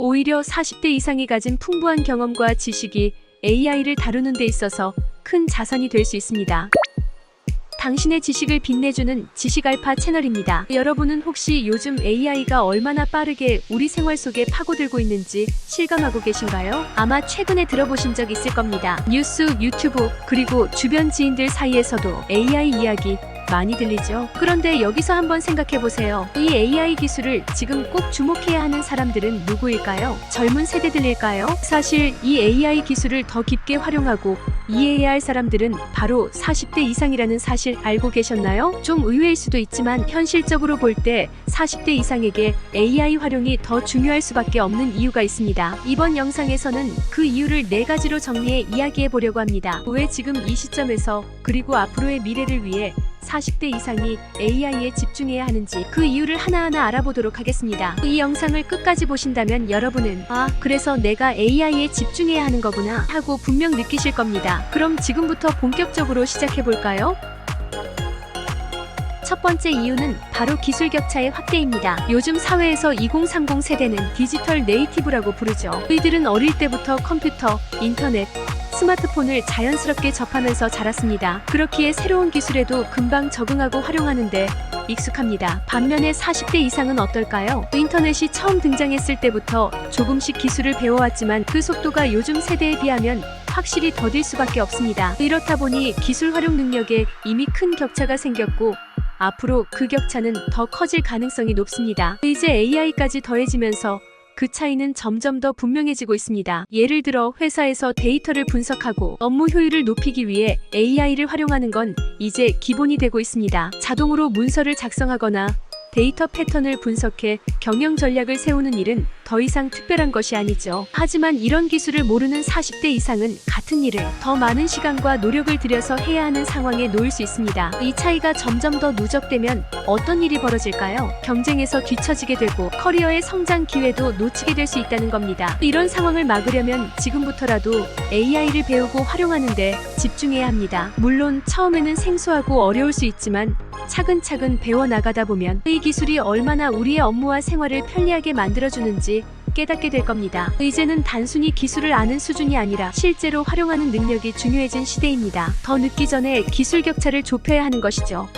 오히려 40대 이상이 가진 풍부한 경험과 지식이 AI를 다루는 데 있어서 큰 자산이 될 수 있습니다. 당신의 지식을 빛내주는 지식알파 채널입니다. 여러분은 혹시 요즘 AI가 얼마나 빠르게 우리 생활 속에 파고들고 있는지 실감하고 계신가요? 아마 최근에 들어보신 적 있을 겁니다. 뉴스, 유튜브, 그리고 주변 지인들 사이에서도 AI 이야기 많이 들리죠? 그런데 여기서 한번 생각해보세요. 이 AI 기술을 지금 꼭 주목해야 하는 사람들은 누구일까요? 젊은 세대들일까요? 사실 이 AI 기술을 더 깊게 활용하고 이해해야 할 사람들은 바로 40대 이상이라는 사실 알고 계셨나요? 좀 의외일 수도 있지만 현실적으로 볼 때 40대 이상에게 AI 활용이 더 중요할 수밖에 없는 이유가 있습니다. 이번 영상에서는 그 이유를 4가지로 정리해 이야기해 보려고 합니다. 왜 지금 이 시점에서 그리고 앞으로의 미래를 위해 40대 이상이 AI에 집중해야 하는지 그 이유를 하나하나 알아보도록 하겠습니다. 이 영상을 끝까지 보신다면 여러분은 그래서 내가 AI에 집중해야 하는 거구나 하고 분명 느끼실 겁니다. 그럼 지금부터 본격적으로 시작해볼까요? 첫 번째 이유는 바로 기술 격차의 확대입니다. 요즘 사회에서 2030 세대는 디지털 네이티브라고 부르죠. 이들은 어릴 때부터 컴퓨터, 인터넷, 스마트폰을 자연스럽게 접하면서 자랐습니다. 그렇기에 새로운 기술에도 금방 적응하고 활용하는데 익숙합니다. 반면에 40대 이상은 어떨까요? 인터넷이 처음 등장했을 때부터 조금씩 기술을 배워왔지만 그 속도가 요즘 세대에 비하면 확실히 더딜 수밖에 없습니다. 이렇다 보니 기술 활용 능력에 이미 큰 격차가 생겼고 앞으로 그 격차는 더 커질 가능성이 높습니다. 이제 AI까지 더해지면서 그 차이는 점점 더 분명해지고 있습니다. 예를 들어 회사에서 데이터를 분석하고 업무 효율을 높이기 위해 AI를 활용하는 건 이제 기본이 되고 있습니다. 자동으로 문서를 작성하거나 데이터 패턴을 분석해 경영 전략을 세우는 일은 더 이상 특별한 것이 아니죠. 하지만 이런 기술을 모르는 40대 이상은 같은 일을 더 많은 시간과 노력을 들여서 해야 하는 상황에 놓일 수 있습니다. 이 차이가 점점 더 누적되면 어떤 일이 벌어질까요? 경쟁에서 뒤처지게 되고 커리어의 성장 기회도 놓치게 될 수 있다는 겁니다. 이런 상황을 막으려면 지금부터라도 AI를 배우고 활용하는데 집중해야 합니다. 물론 처음에는 생소하고 어려울 수 있지만 차근차근 배워나가다 보면 이 기술이 얼마나 우리의 업무와 생활을 편리하게 만들어주는지 깨닫게 될 겁니다. 이제는 단순히 기술을 아는 수준이 아니라 실제로 활용하는 능력이 중요해진 시대입니다. 더 늦기 전에 기술 격차를 좁혀야 하는 것이죠.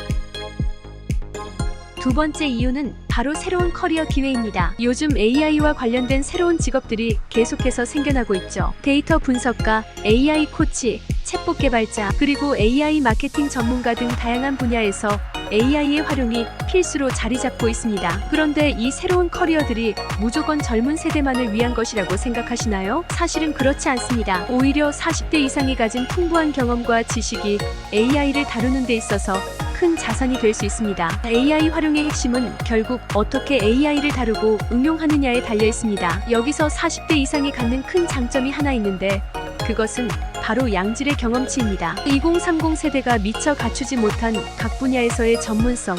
두 번째 이유는 바로 새로운 커리어 기회입니다. 요즘 AI와 관련된 새로운 직업들이 계속해서 생겨나고 있죠. 데이터 분석가, AI 코치, 챗봇 개발자, 그리고 AI 마케팅 전문가 등 다양한 분야에서 AI의 활용이 필수로 자리 잡고 있습니다. 그런데 이 새로운 커리어들이 무조건 젊은 세대만을 위한 것이라고 생각하시나요? 사실은 그렇지 않습니다. 오히려 40대 이상이 가진 풍부한 경험과 지식이 AI를 다루는 데 있어서 큰 자산이 될 수 있습니다. AI 활용의 핵심은 결국 어떻게 AI를 다루고 응용하느냐에 달려 있습니다. 여기서 40대 이상이 갖는 큰 장점이 하나 있는데 그것은 바로 양질의 경험치입니다. 2030 세대가 미처 갖추지 못한 각 분야에서의 전문성,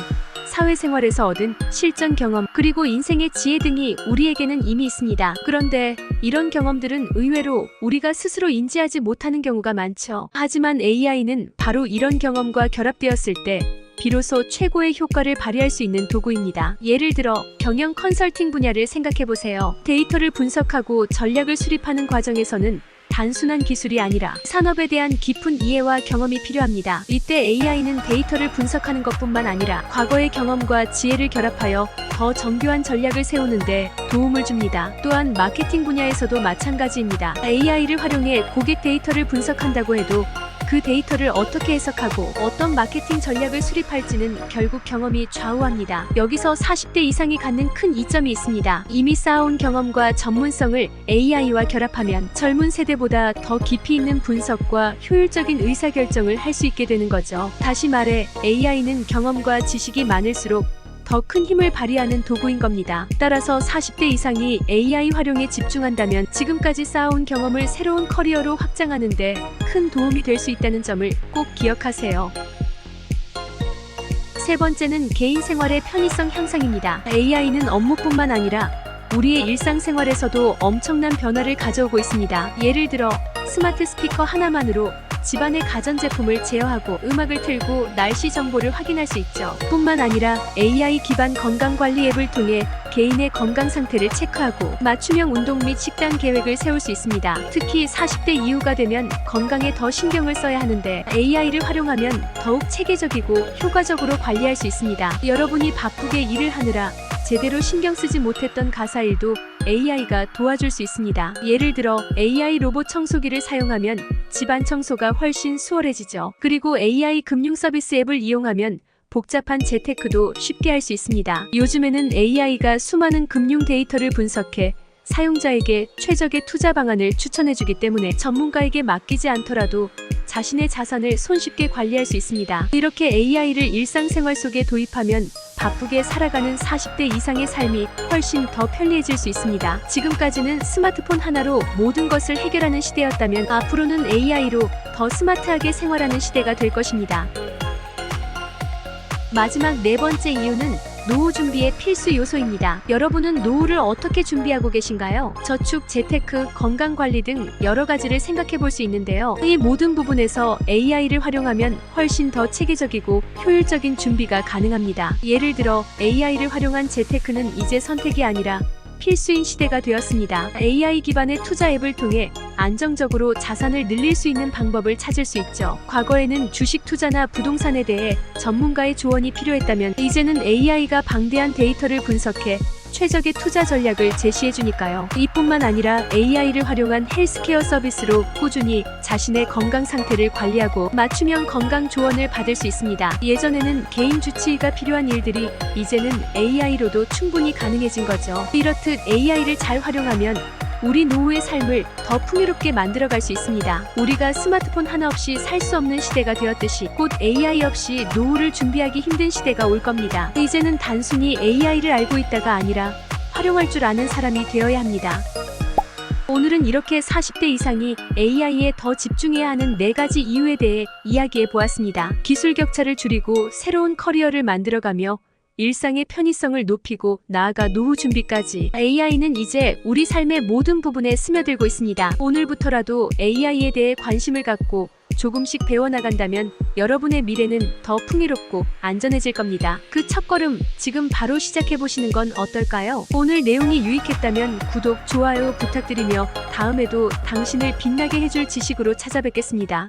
사회생활에서 얻은 실전 경험, 그리고 인생의 지혜 등이 우리에게는 이미 있습니다. 그런데 이런 경험들은 의외로 우리가 스스로 인지하지 못하는 경우가 많죠. 하지만 AI는 바로 이런 경험과 결합되었을 때 비로소 최고의 효과를 발휘할 수 있는 도구입니다. 예를 들어 경영 컨설팅 분야를 생각해보세요. 데이터를 분석하고 전략을 수립하는 과정에서는 단순한 기술이 아니라 산업에 대한 깊은 이해와 경험이 필요합니다. 이때 AI는 데이터를 분석하는 것뿐만 아니라 과거의 경험과 지혜를 결합하여 더 정교한 전략을 세우는데 도움을 줍니다. 또한 마케팅 분야에서도 마찬가지입니다. AI를 활용해 고객 데이터를 분석한다고 해도 그 데이터를 어떻게 해석하고 어떤 마케팅 전략을 수립할지는 결국 경험이 좌우합니다. 여기서 40대 이상이 갖는 큰 이점이 있습니다. 이미 쌓아온 경험과 전문성을 AI와 결합하면 젊은 세대보다 더 깊이 있는 분석과 효율적인 의사결정을 할 수 있게 되는 거죠. 다시 말해 AI는 경험과 지식이 많을수록 더 큰 힘을 발휘하는 도구인 겁니다. 따라서 40대 이상이 AI 활용에 집중한다면 지금까지 쌓아온 경험을 새로운 커리어로 확장하는 데 큰 도움이 될 수 있다는 점을 꼭 기억하세요. 세 번째는 개인 생활의 편의성 향상입니다. AI는 업무뿐만 아니라 우리의 일상생활에서도 엄청난 변화를 가져오고 있습니다. 예를 들어 스마트 스피커 하나만으로 집안의 가전제품을 제어하고 음악을 틀고 날씨 정보를 확인할 수 있죠. 뿐만 아니라 AI 기반 건강관리 앱을 통해 개인의 건강 상태를 체크하고 맞춤형 운동 및 식단 계획을 세울 수 있습니다. 특히 40대 이후가 되면 건강에 더 신경을 써야 하는데 AI를 활용하면 더욱 체계적이고 효과적으로 관리할 수 있습니다. 여러분이 바쁘게 일을 하느라 제대로 신경 쓰지 못했던 가사일도 AI가 도와줄 수 있습니다. 예를 들어 AI 로봇 청소기를 사용하면 집안 청소가 훨씬 수월해지죠. 그리고 AI 금융 서비스 앱을 이용하면 복잡한 재테크도 쉽게 할 수 있습니다. 요즘에는 AI가 수많은 금융 데이터를 분석해 사용자에게 최적의 투자 방안을 추천해주기 때문에 전문가에게 맡기지 않더라도 자신의 자산을 손쉽게 관리할 수 있습니다. 이렇게 AI를 일상생활 속에 도입하면 바쁘게 살아가는 40대 이상의 삶이 훨씬 더 편리해질 수 있습니다. 지금까지는 스마트폰 하나로 모든 것을 해결하는 시대였다면 앞으로는 AI로 더 스마트하게 생활하는 시대가 될 것입니다. 마지막 네 번째 이유는 노후 준비의 필수 요소입니다. 여러분은 노후를 어떻게 준비하고 계신가요? 저축, 재테크, 건강관리 등 여러 가지를 생각해 볼 수 있는데요. 이 모든 부분에서 AI를 활용하면 훨씬 더 체계적이고 효율적인 준비가 가능합니다. 예를 들어 AI를 활용한 재테크는 이제 선택이 아니라 필수인 시대가 되었습니다. AI 기반의 투자 앱을 통해 안정적으로 자산을 늘릴 수 있는 방법을 찾을 수 있죠. 과거에는 주식 투자나 부동산에 대해 전문가의 조언이 필요했다면 이제는 AI가 방대한 데이터를 분석해 최적의 투자 전략을 제시해주니까요. 이뿐만 아니라 AI를 활용한 헬스케어 서비스로 꾸준히 자신의 건강 상태를 관리하고 맞춤형 건강 조언을 받을 수 있습니다. 예전에는 개인 주치의가 필요한 일들이 이제는 AI로도 충분히 가능해진 거죠. 이렇듯 AI를 잘 활용하면 우리 노후의 삶을 더 풍요롭게 만들어갈 수 있습니다. 우리가 스마트폰 하나 없이 살 수 없는 시대가 되었듯이 곧 AI 없이 노후를 준비하기 힘든 시대가 올 겁니다. 이제는 단순히 AI를 알고 있다가 아니라 활용할 줄 아는 사람이 되어야 합니다. 오늘은 이렇게 40대 이상이 AI에 더 집중해야 하는 4가지 이유에 대해 이야기해 보았습니다. 기술 격차를 줄이고 새로운 커리어를 만들어가며 일상의 편의성을 높이고 나아가 노후 준비까지 AI는 이제 우리 삶의 모든 부분에 스며들고 있습니다. 오늘부터라도 AI에 대해 관심을 갖고 조금씩 배워나간다면 여러분의 미래는 더 풍요롭고 안전해질 겁니다. 그 첫걸음 지금 바로 시작해보시는 건 어떨까요? 오늘 내용이 유익했다면 구독, 좋아요 부탁드리며 다음에도 당신을 빛나게 해줄 지식으로 찾아뵙겠습니다.